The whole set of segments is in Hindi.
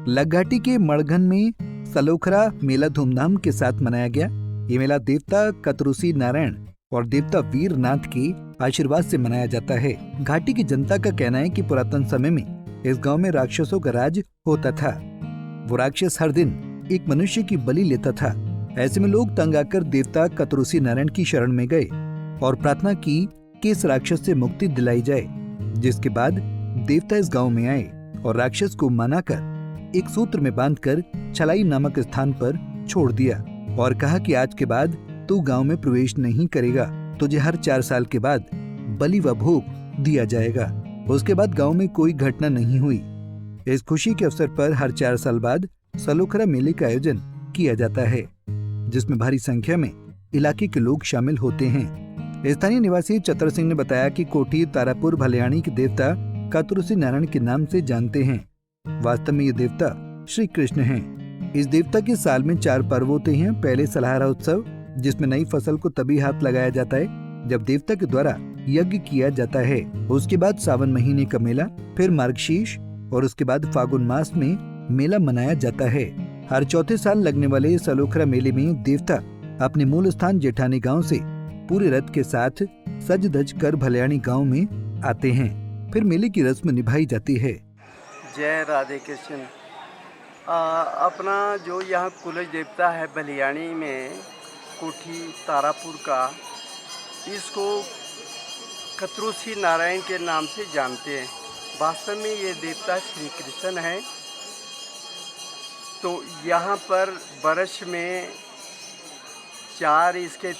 लगघाटी के मड़घन में सलोखरा मेला धूमधाम के साथ मनाया गया। ये मेला देवता कतरुसी नारायण और देवता वीरनाथ के आशीर्वाद से मनाया जाता है। घाटी की जनता का कहना है कि पुरातन समय में इस गांव में राक्षसों का राज होता था। वो राक्षस हर दिन एक मनुष्य की बलि लेता था। ऐसे में लोग तंग आकर देवता कतरुसी नारायण की शरण में गए और प्रार्थना की कि इस राक्षस से मुक्ति दिलाई जाए। जिसके बाद देवता इस गांव में आए और राक्षस को मनाकर एक सूत्र में बांधकर छलाई नामक स्थान पर छोड़ दिया और कहा कि आज के बाद तू गांव में प्रवेश नहीं करेगा, तुझे हर 4 साल के बाद बलि व भोग दिया जाएगा। उसके बाद गांव में कोई घटना नहीं हुई। इस खुशी के अवसर पर हर 4 साल बाद सलोखरा मेले का आयोजन किया जाता है, जिसमें भारी संख्या में इलाके के लोग शामिल होते हैं। स्थानीय निवासी चतर सिंह ने बताया कि कोठी तारापुर भलियाणी के देवता कतरुसी नारायण के नाम से जानते हैं। वास्तव में ये देवता श्री कृष्ण हैं। इस देवता के साल में 4 पर्व होते हैं। पहले सलहारा उत्सव, जिसमें नई फसल को तभी हाथ लगाया जाता है जब देवता के द्वारा यज्ञ किया जाता है। उसके बाद सावन महीने का मेला, फिर मार्गशीर्ष और उसके बाद फागुन मास में मेला मनाया जाता है। हर चौथे साल लगने वाले सलोखरा मेले में देवता अपने मूल स्थान जेठानी गांव से पूरे रथ के साथ सज धज कर भलियाणी गांव में आते हैं। फिर मेले की रस्म निभाई जाती है। जय राधे कृष्ण। अपना जो यहाँ कुल देवता है भलियाणी में कोठी तारापुर का, इसको कतरुसी नारायण के नाम से जानते हैं। वास्तव में ये देवता श्री कृष्ण है। तो यहाँ पर वर्ष में 4 इसके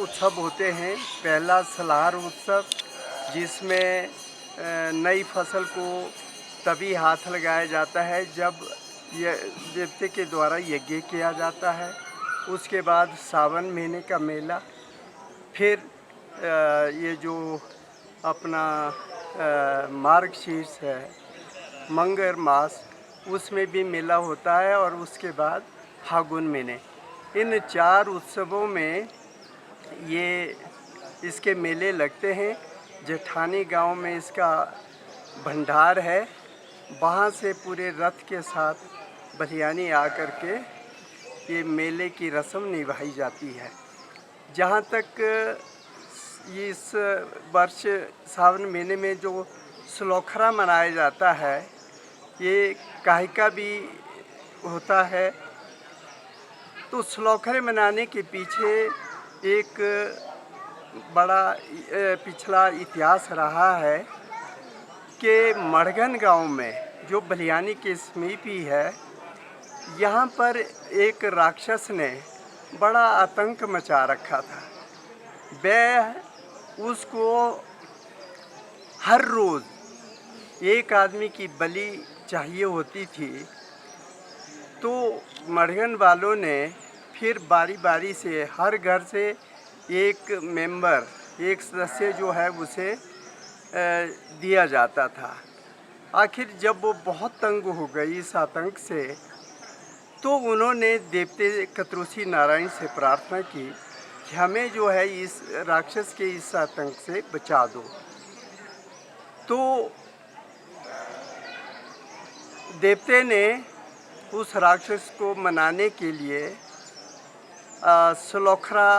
उत्सव होते हैं। पहला सलहार उत्सव, जिसमें नई फसल को तभी हाथ लगाया जाता है जब ये देवते के द्वारा यज्ञ किया जाता है। उसके बाद सावन महीने का मेला, फिर ये जो अपना मार्गशीर्ष है, मंगर मास, उसमें भी मेला होता है। और उसके बाद फागुन महीने, इन 4 उत्सवों में ये इसके मेले लगते हैं। जेठानी गांव में इसका भंडार है। वहाँ से पूरे रथ के साथ भलियाणी आकर के ये मेले की रस्म निभाई जाती है। जहाँ तक इस वर्ष सावन महीने में जो सलोखरा मनाया जाता है, ये काहिका भी होता है। तो सलोखरे मनाने के पीछे एक बड़ा पिछला इतिहास रहा है कि मड़घन गांव में, जो भलियाणी के समीप ही है, यहाँ पर एक राक्षस ने बड़ा आतंक मचा रखा था। वह उसको हर रोज़ एक आदमी की बलि चाहिए होती थी। तो मड़घन वालों ने फिर बारी बारी से हर घर से एक मेंबर, एक सदस्य जो है उसे दिया जाता था। आखिर जब वो बहुत तंग हो गई इस आतंक से, तो उन्होंने देवते कतरुसी नारायण से प्रार्थना की कि हमें जो है इस राक्षस के इस आतंक से बचा दो। तो देवते ने उस राक्षस को मनाने के लिए सलोखरा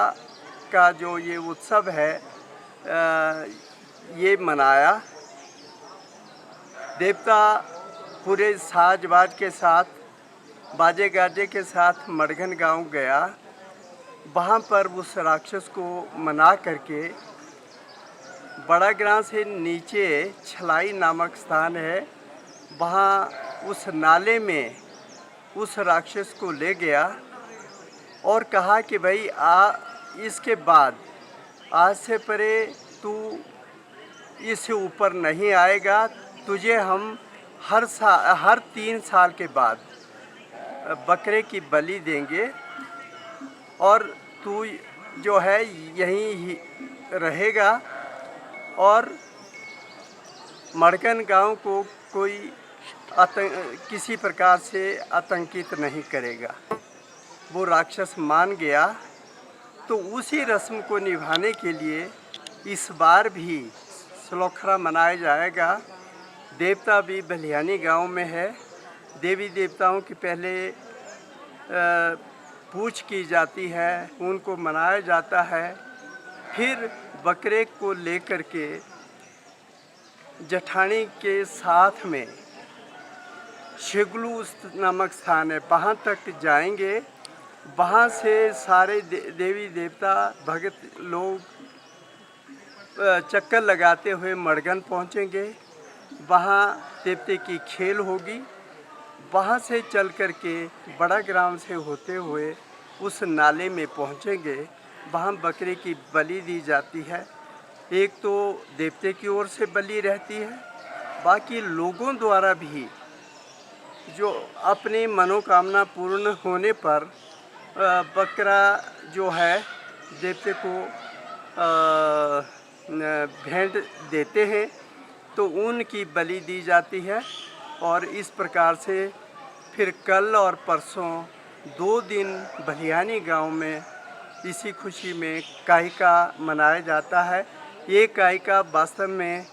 का जो ये उत्सव है ये मनाया। देवता पूरे साज-बाज के साथ, बाजे गाजे के साथ मड़घन गांव गया। वहाँ पर उस राक्षस को मना करके बड़ा ग्रां से नीचे छलाई नामक स्थान है, वहाँ उस नाले में उस राक्षस को ले गया और कहा कि भाई इसके बाद आज से परे तू इससे ऊपर नहीं आएगा। तुझे हम हर 3 साल के बाद बकरे की बलि देंगे और तू जो है यहीं ही रहेगा और मड़घन गांव को कोई किसी प्रकार से आतंकित नहीं करेगा। वो राक्षस मान गया। तो उसी रस्म को निभाने के लिए इस बार भी सलोखरा मनाया जाएगा। देवता भी भलियाणी गांव में है, देवी देवताओं की पहले पूछ की जाती है, उनको मनाया जाता है। फिर बकरे को लेकर के जठानी के साथ में शेगलू नामक स्थान है, वहाँ तक जाएंगे। वहाँ से सारे देवी देवता भगत लोग चक्कर लगाते हुए मड़गन पहुँचेंगे। वहाँ देवते की खेल होगी। वहाँ से चल कर के बड़ा ग्राम से होते हुए उस नाले में पहुँचेंगे। वहाँ बकरे की बलि दी जाती है। एक तो देवते की ओर से बलि रहती है, बाकी लोगों द्वारा भी जो अपनी मनोकामना पूर्ण होने पर बकरा जो है देवते को भेंट देते हैं, तो उनकी बलि दी जाती है। और इस प्रकार से फिर कल और परसों 2 दिन भलियानी गांव में इसी खुशी में काहिका मनाया जाता है। ये काहिका वास्तव में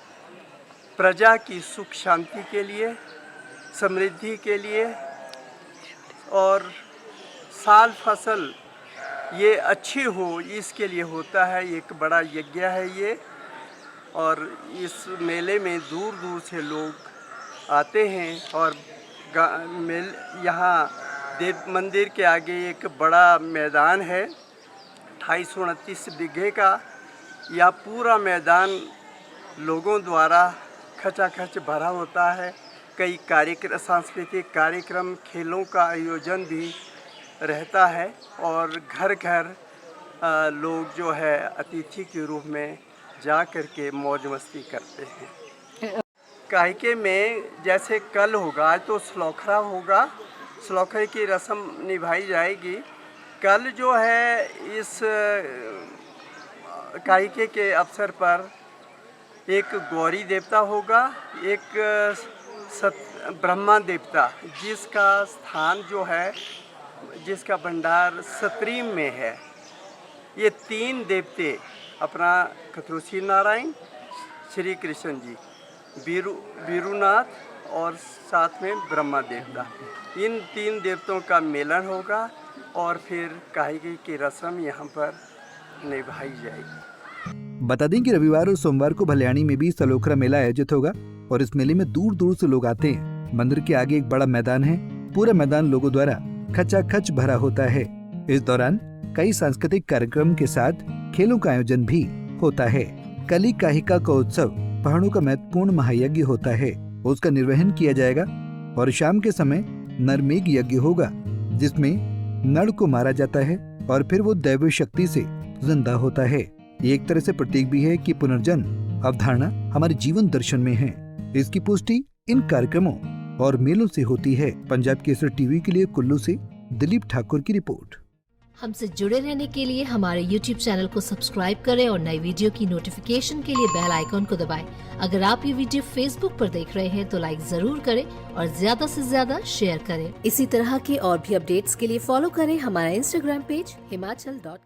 प्रजा की सुख शांति के लिए, समृद्धि के लिए और साल फसल ये अच्छी हो इसके लिए होता है। एक बड़ा यज्ञ है ये। और इस मेले में दूर दूर से लोग आते हैं। और यहाँ देव मंदिर के आगे एक बड़ा मैदान है 2829 बीघे का। यह पूरा मैदान लोगों द्वारा खचाखच भरा होता है। कई सांस्कृतिक कार्यक्रम, खेलों का आयोजन भी रहता है। और घर घर लोग जो है अतिथि के रूप में जा कर के मौज मस्ती करते हैं। काहिके में जैसे कल होगा, आज तो स्लोखरा होगा, स्लोखरे की रस्म निभाई जाएगी। कल जो है इस काहिके के अवसर पर एक गौरी देवता होगा, एक ब्रह्मा देवता, जिसका स्थान जो है, जिसका भंडार सतरीम में है। ये 3 देवते अपना कतरुसी नारायण, श्री कृष्ण जी, वीरुनाथ और साथ में ब्रह्मा देवता, इन 3 देवताओं का मेलन होगा। और फिर काहिके की रस्म यहाँ पर निभाई जाएगी। बता दें कि रविवार और सोमवार को भलियानी में भी सलोखरा मेला आयोजित होगा और इस मेले में दूर दूर से लोग आते हैं। मंदिर के आगे एक बड़ा मैदान है। पूरा मैदान लोगों द्वारा खचाखच भरा होता है। इस दौरान कई सांस्कृतिक कार्यक्रम के साथ खेलों का आयोजन भी होता है। कली काहिका का उत्सव पहाड़ों का महत्वपूर्ण महायज्ञ होता है। उसका निर्वहन किया जाएगा और शाम के समय नरमेघ यज्ञ होगा, जिसमें नर को मारा जाता है और फिर वो दैवी शक्ति से जिंदा होता है। ये एक तरह से प्रतीक भी है कि पुनर्जन्म अवधारणा हमारे जीवन दर्शन में है। इसकी पुष्टि इन कार्यक्रमों और मेलों से होती है। पंजाब केसरी टीवी के लिए कुल्लू से दिलीप ठाकुर की रिपोर्ट। हमसे जुड़े रहने के लिए हमारे YouTube चैनल को सब्सक्राइब करें और नई वीडियो की नोटिफिकेशन के लिए बेल आइकॉन को दबाएं। अगर आप ये वीडियो Facebook पर देख रहे हैं तो लाइक जरूर करें और ज्यादा से ज्यादा शेयर करें। इसी तरह के और भी अपडेट्स के लिए फॉलो करें हमारा Instagram पेज himachal.ke।